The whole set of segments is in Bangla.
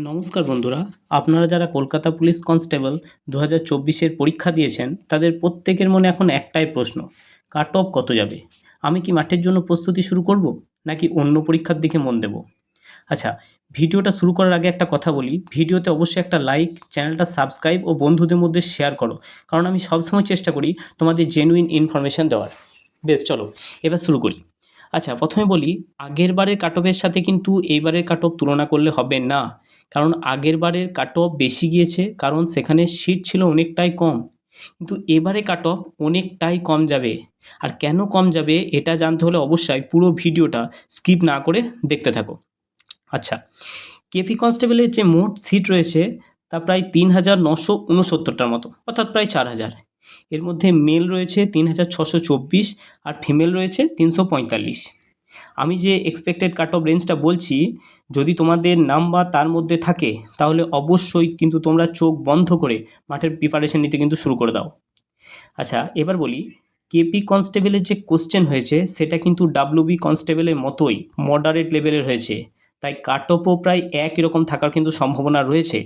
নমস্কার বন্ধুরা, আপনারা যারা কলকাতা পুলিশ কনস্টেবল 2024-এর পরীক্ষা দিয়েছেন তাদের প্রত্যেকের মনে এখন একটাই প্রশ্ন, কাট অফ কত যাবে? আমি কি মাঠের জন্য প্রস্তুতি শুরু করব নাকি অন্য পরীক্ষার দিকে মন দেব? আচ্ছা, ভিডিওটা শুরু করার আগে একটা কথা বলি, ভিডিওতে অবশ্যই একটা লাইক, চ্যানেলটা সাবস্ক্রাইব ও বন্ধুদের মধ্যে শেয়ার করো, কারণ আমি সবসময় চেষ্টা করি তোমাদের জেনুইন ইনফরমেশান দেওয়ার। বেশ, চলো এবার শুরু করি। আচ্ছা, প্রথমে বলি, আগের বারের কাট অফের সাথে কিন্তু এইবারের কাট অফ তুলনা করলে হবে না, কারণ আগের বারের কাট অফ বেশি গিয়েছে, কারণ সেখানে সিট ছিল অনেকটাই কম। কিন্তু এবারে কাট অফ অনেকটাই কম যাবে। আর কেন কম যাবে এটা জানতে হলে অবশ্যই পুরো ভিডিওটা স্কিপ না করে দেখতে থাকো। আচ্ছা, কেপি কনস্টেবলের যে মোট সিট রয়েছে তা প্রায় 3,969টার মতো, অর্থাৎ প্রায় 4,000। এর মধ্যে মেল রয়েছে 3,624 আর ফিমেল রয়েছে 345। আমি যে এক্সপেক্টেড কাট অফ রেঞ্জটা বলছি, যদি তোমাদের নাম্বার তার মধ্যে থাকে তাহলে অবশ্যই কিন্তু তোমরা চোখ বন্ধ করে মাঠের প্রিপারেশন নিতে কিন্তু শুরু করে দাও। আচ্ছা, এবার বলি, কেপি কনস্টেবলের যে কোশ্চেন হয়েছে সেটা কিন্তু ডাব্লিউবি কনস্টেবলের মতোই মডারেট লেভেলের হয়েছে, তাই কাট অফও প্রায় একই রকম থাকার কিন্তু সম্ভাবনা রয়েছে।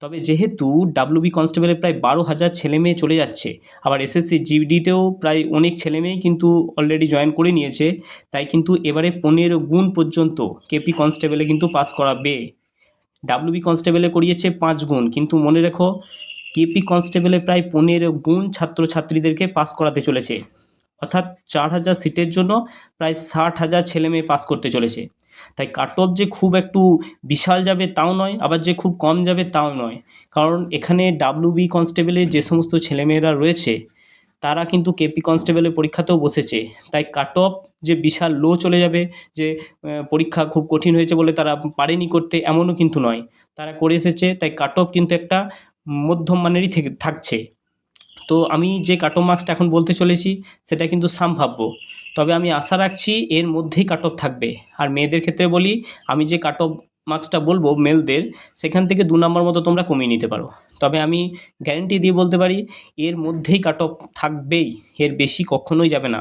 তবে যেহেতু ডাব্লিউবি কনস্টেবলে প্রায় 12,000 ছেলে মেয়ে চলে যাচ্ছে, আবার এসএসসি জিডিতেও প্রায় অনেক ছেলে মেয়েই কিন্তু অলরেডি জয়েন করে নিয়েছে, তাই কিন্তু এবারে 15 গুণ পর্যন্ত কেপি কনস্টেবলে কিন্তু পাস করাবে। ডাব্লিউবি কনস্টেবলে করিয়েছে 5 গুণ, কিন্তু মনে রেখো কেপি কনস্টেবলে প্রায় 15 গুণ ছাত্রছাত্রীদেরকে পাস করাতে চলেছে, অর্থাৎ 4,000 সিটের জন্য প্রায় 60,000 ছেলে মেয়ে পাস করতে চলেছে। তাই কাট অফ যে খুব একটু বিশাল যাবে তাও নয়, আবার যে খুব কম যাবে তাও নয়, কারণ এখানে ডাব্লিউবি কনস্টেবলের যে সমস্ত ছেলেমেয়েরা রয়েছে তারা কিন্তু কেপি কনস্টেবলের পরীক্ষাতেও বসেছে, তাই কাট অফ যে বিশাল লো চলে যাবে, যে পরীক্ষা খুব কঠিন হয়েছে বলে তারা পারেনি করতে, এমনও কিন্তু নয়। তারা করে এসেছে, তাই কাট অফ কিন্তু একটা মধ্যম মানেরই থাকছে। তো আমি যে কাট অফ মার্কসটা এখন বলতে চলেছি সেটা কিন্তু সম্ভাব্য, তবে আমি আশা রাখছি এর মধ্যেই কাট অফ থাকবে। আর মেয়েদের ক্ষেত্রে বলি, আমি যে কাট অফ মার্কসটা বলবো মেলদের, সেখান থেকে 2 নম্বর মতো তোমরা কমিয়ে নিতে পারো। তবে আমি গ্যারেন্টি দিয়ে বলতে পারি এর মধ্যেই কাট অফ থাকবেই, এর বেশি কখনোই যাবে না।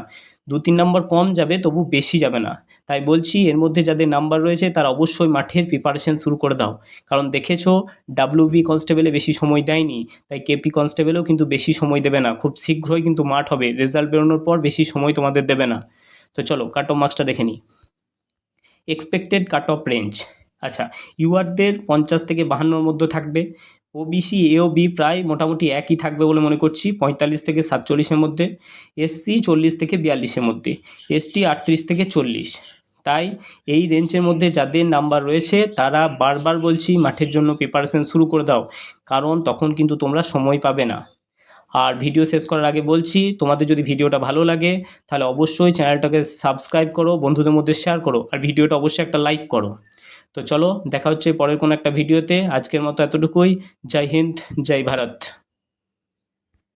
2-3 নম্বর কম যাবে, তবু বেশি যাবে না। তাই বলছি এর মধ্যে যাদের নাম্বার রয়েছে তারা অবশ্যই মাঠের প্রিপারেশন শুরু করে দাও, কারণ দেখেছো ডাব্লিউবি কনস্টেবলে বেশি সময় দেয়নি, তাই কেপি কনস্টেবলেও কিন্তু বেশি সময় দেবে না, খুব শীঘ্রই কিন্তু মাঠ হবে, রেজাল্ট বেরোনোর পর বেশি সময় তোমাদের দেবে না। তো চলো কাট অফ মার্কসটা দেখে নিই। এক্সপেক্টেড কাট অফ রেঞ্জ, আচ্ছা, ইউআরদের 50 থেকে 52-র মধ্যে থাকবে। ওবিসি এ ও বি প্রায় মোটামুটি একই থাকবে বলে মনে করছি, 45 থেকে 47-এর মধ্যে। এসসি 40 থেকে 42-এর মধ্যে। এসটি 38 থেকে 40। তাই এই রেঞ্জের মধ্যে যাদের নাম্বার রয়েছে তারা বারবার বলছি মাঠের জন্য প্রিপারেশন শুরু করে দাও, কারণ তখন কিন্তু তোমরা সময় পাবে না। আর ভিডিও শেষ করার আগে বলছি, তোমাদের যদি ভিডিওটা ভালো লাগে তাহলে অবশ্যই চ্যানেলটাকে সাবস্ক্রাইব করো, বন্ধুদের মধ্যে শেয়ার করো, আর ভিডিওটা অবশ্যই একটা লাইক করো। তো চলো দেখা হচ্ছে পরের কোনো একটা ভিডিওতে, আজকের মতো এতটুকুই। জয় হিন্দ, জয় ভারত।